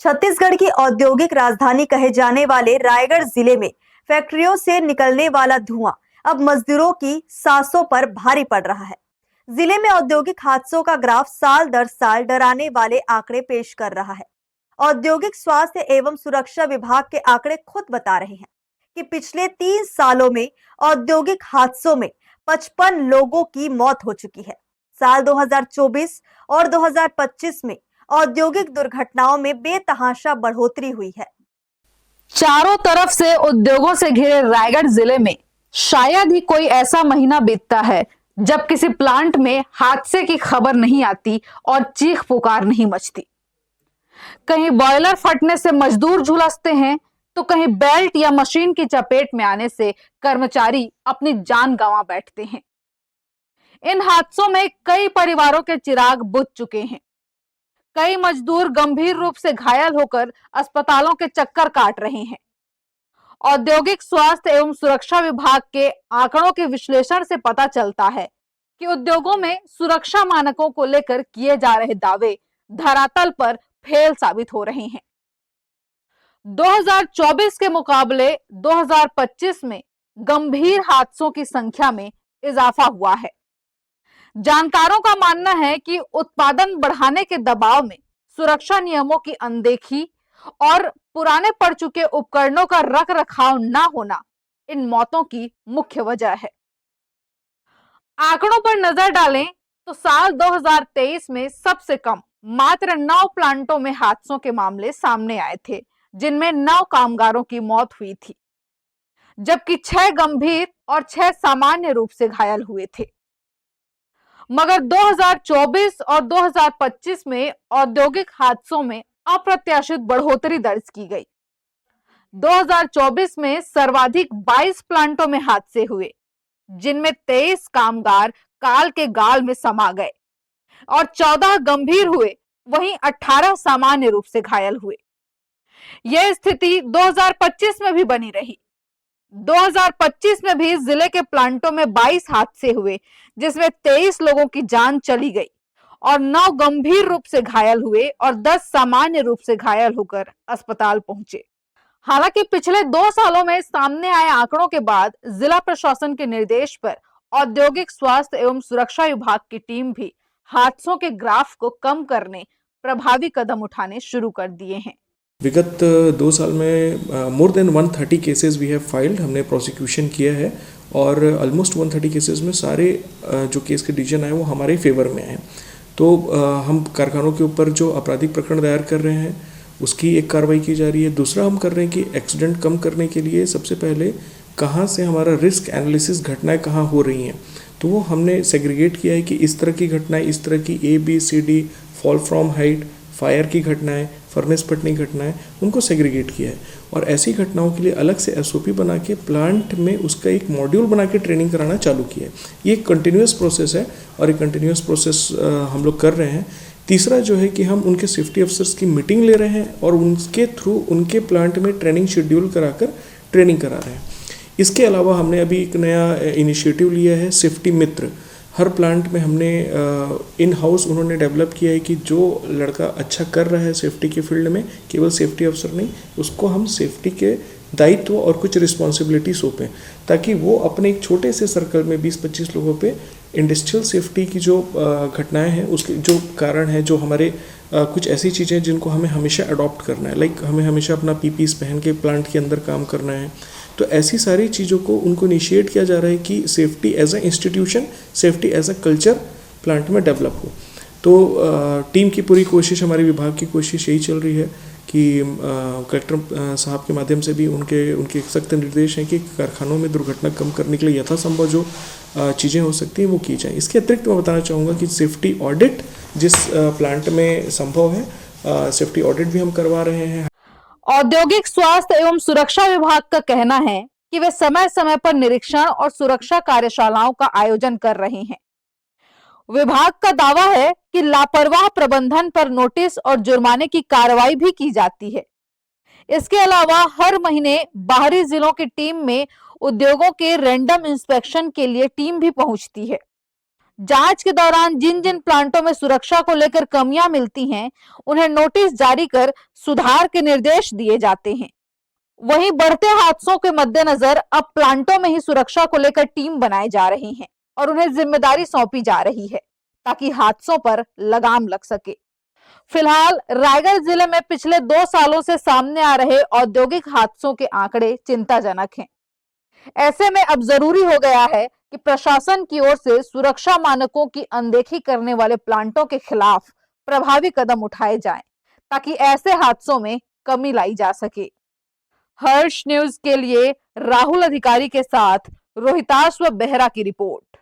छत्तीसगढ़ की औद्योगिक राजधानी कहे जाने वाले रायगढ़ जिले में फैक्ट्रियों से निकलने वाला धुआं अब मजदूरों की सांसों पर भारी पड़ रहा है। जिले में औद्योगिक हादसों का ग्राफ साल दर साल डराने वाले आंकड़े पेश कर रहा है। औद्योगिक स्वास्थ्य एवं सुरक्षा विभाग के आंकड़े खुद बता रहे हैं कि पिछले 3 सालों में औद्योगिक हादसों में 55 लोगों की मौत हो चुकी है। साल 2024 और 2025 में औद्योगिक दुर्घटनाओं में बेतहाशा बढ़ोतरी हुई है। चारों तरफ से उद्योगों से घिरे रायगढ़ जिले में शायद ही कोई ऐसा महीना बीतता है जब किसी प्लांट में हादसे की खबर नहीं आती और चीख पुकार नहीं मचती। कहीं बॉयलर फटने से मजदूर झुलसते हैं तो कहीं बेल्ट या मशीन की चपेट में आने से कर्मचारी अपनी जान गंवा बैठते हैं। इन हादसों में कई परिवारों के चिराग बुझ चुके हैं। कई मजदूर गंभीर रूप से घायल होकर अस्पतालों के चक्कर काट रहे हैं। औद्योगिक स्वास्थ्य एवं सुरक्षा विभाग के आंकड़ों के विश्लेषण से पता चलता है कि उद्योगों में सुरक्षा मानकों को लेकर किए जा रहे दावे धरातल पर फेल साबित हो रहे हैं। 2024 के मुकाबले 2025 में गंभीर हादसों की संख्या में इजाफा हुआ है। जानकारों का मानना है कि उत्पादन बढ़ाने के दबाव में सुरक्षा नियमों की अनदेखी और पुराने पड़ चुके उपकरणों का रख रखाव न होना इन मौतों की मुख्य वजह है। आंकड़ों पर नजर डालें तो साल 2023 में सबसे कम मात्र 9 प्लांटों में हादसों के मामले सामने आए थे, जिनमें 9 कामगारों की मौत हुई थी, जबकि 6 गंभीर और 6 सामान्य रूप से घायल हुए थे। मगर 2024 और 2025 में औद्योगिक हादसों में अप्रत्याशित बढ़ोतरी दर्ज की गई। 2024 में सर्वाधिक 22 प्लांटों में हादसे हुए, जिनमें 23 कामगार काल के गाल में समा गए और 14 गंभीर हुए, वहीं 18 सामान्य रूप से घायल हुए। यह स्थिति 2025 में भी बनी रही। 2025 में भी जिले के प्लांटों में 22 हादसे हुए, जिसमें 23 लोगों की जान चली गई और 9 गंभीर रूप से घायल हुए और 10 सामान्य रूप से घायल होकर अस्पताल पहुंचे। हालांकि पिछले 2 सालों में सामने आए आंकड़ों के बाद जिला प्रशासन के निर्देश पर औद्योगिक स्वास्थ्य एवं सुरक्षा विभाग की टीम भी हादसों के ग्राफ को कम करने प्रभावी कदम उठाने शुरू कर दिए हैं। विगत 2 साल में more than 130 cases we have filed, हमने प्रोसिक्यूशन किया है और ऑलमोस्ट 130 केसेस में सारे जो केस के डिसीजन आए वो हमारे फेवर में आए। तो हम कारखानों के ऊपर जो आपराधिक प्रकरण दायर कर रहे हैं उसकी एक कार्रवाई की जा रही है। दूसरा हम कर रहे हैं कि एक्सीडेंट कम करने के लिए सबसे पहले कहाँ से हमारा रिस्क एनालिसिस घटनाएं कहाँ हो रही हैं, तो वो हमने सेग्रीगेट किया है कि इस तरह की घटनाएं, इस तरह की ABCD, fall from height, fire की घटनाएं, फर्नेस फटने की घटनाएं, उनको सेग्रीगेट किया है और ऐसी घटनाओं के लिए अलग से SOP बना के प्लांट में उसका एक मॉड्यूल बना के ट्रेनिंग कराना चालू किया है। ये एक कंटिन्यूस प्रोसेस है और एक कंटिन्यूस प्रोसेस हम लोग कर रहे हैं। तीसरा जो है कि हम उनके सेफ्टी अफसर्स की मीटिंग ले रहे हैं और उनके थ्रू उनके प्लांट में ट्रेनिंग शेड्यूल कराकर ट्रेनिंग करा रहे हैं। इसके अलावा हमने अभी एक नया इनिशिएटिव लिया है, सेफ्टी मित्र। हर प्लांट में हमने इन हाउस उन्होंने डेवलप किया है कि जो लड़का अच्छा कर रहा है सेफ्टी के फील्ड में, केवल सेफ्टी अफसर नहीं, उसको हम सेफ्टी के दायित्व और कुछ रिस्पॉन्सिबिलिटी सौंपें ताकि वो अपने एक छोटे से सर्कल में 20-25 लोगों पे इंडस्ट्रियल सेफ्टी की जो घटनाएं हैं उसके जो कारण है, जो हमारे कुछ ऐसी चीज़ें जिनको हमें हमेशा अडॉप्ट करना है, लाइक हमें हमेशा अपना PPEs पहन के प्लांट के अंदर काम करना है, तो ऐसी सारी चीज़ों को उनको इनिशिएट किया जा रहा है कि safety as a institution, safety as a culture plant में डेवलप हो। तो टीम की पूरी कोशिश, हमारे विभाग की कोशिश यही चल रही है कि कलेक्टर साहब के माध्यम से भी उनके सख्त निर्देश हैं कि कारखानों में दुर्घटना कम करने के लिए यथासंभव जो चीज़ें हो सकती हैं वो की जाएँ। इसके अतिरिक्त मैं बताना चाहूँगा कि सेफ्टी ऑडिट जिस प्लांट में संभव है, सेफ्टी ऑडिट भी हम करवा रहे हैं। औद्योगिक स्वास्थ्य एवं सुरक्षा विभाग का कहना है कि वे समय समय पर निरीक्षण और सुरक्षा कार्यशालाओं का आयोजन कर रहे हैं। विभाग का दावा है कि लापरवाह प्रबंधन पर नोटिस और जुर्माने की कार्रवाई भी की जाती है। इसके अलावा हर महीने बाहरी जिलों की टीम में उद्योगों के रैंडम इंस्पेक्शन के लिए टीम भी पहुंचती है, जांच के दौरान जिन जिन प्लांटों में सुरक्षा को लेकर कमियां मिलती हैं, उन्हें नोटिस जारी कर सुधार के निर्देश दिए जाते हैं। वहीं बढ़ते हादसों के मद्देनजर अब प्लांटों में ही सुरक्षा को लेकर टीम बनाई जा रही हैं और उन्हें जिम्मेदारी सौंपी जा रही है ताकि हादसों पर लगाम लग सके। फिलहाल रायगढ़ जिले में पिछले 2 सालों से सामने आ रहे औद्योगिक हादसों के आंकड़े चिंताजनक हैं। ऐसे में अब जरूरी हो गया है कि प्रशासन की ओर से सुरक्षा मानकों की अनदेखी करने वाले प्लांटों के खिलाफ प्रभावी कदम उठाए जाएं, ताकि ऐसे हादसों में कमी लाई जा सके। हर्ष न्यूज के लिए राहुल अधिकारी के साथ रोहिताश व बेहरा की रिपोर्ट।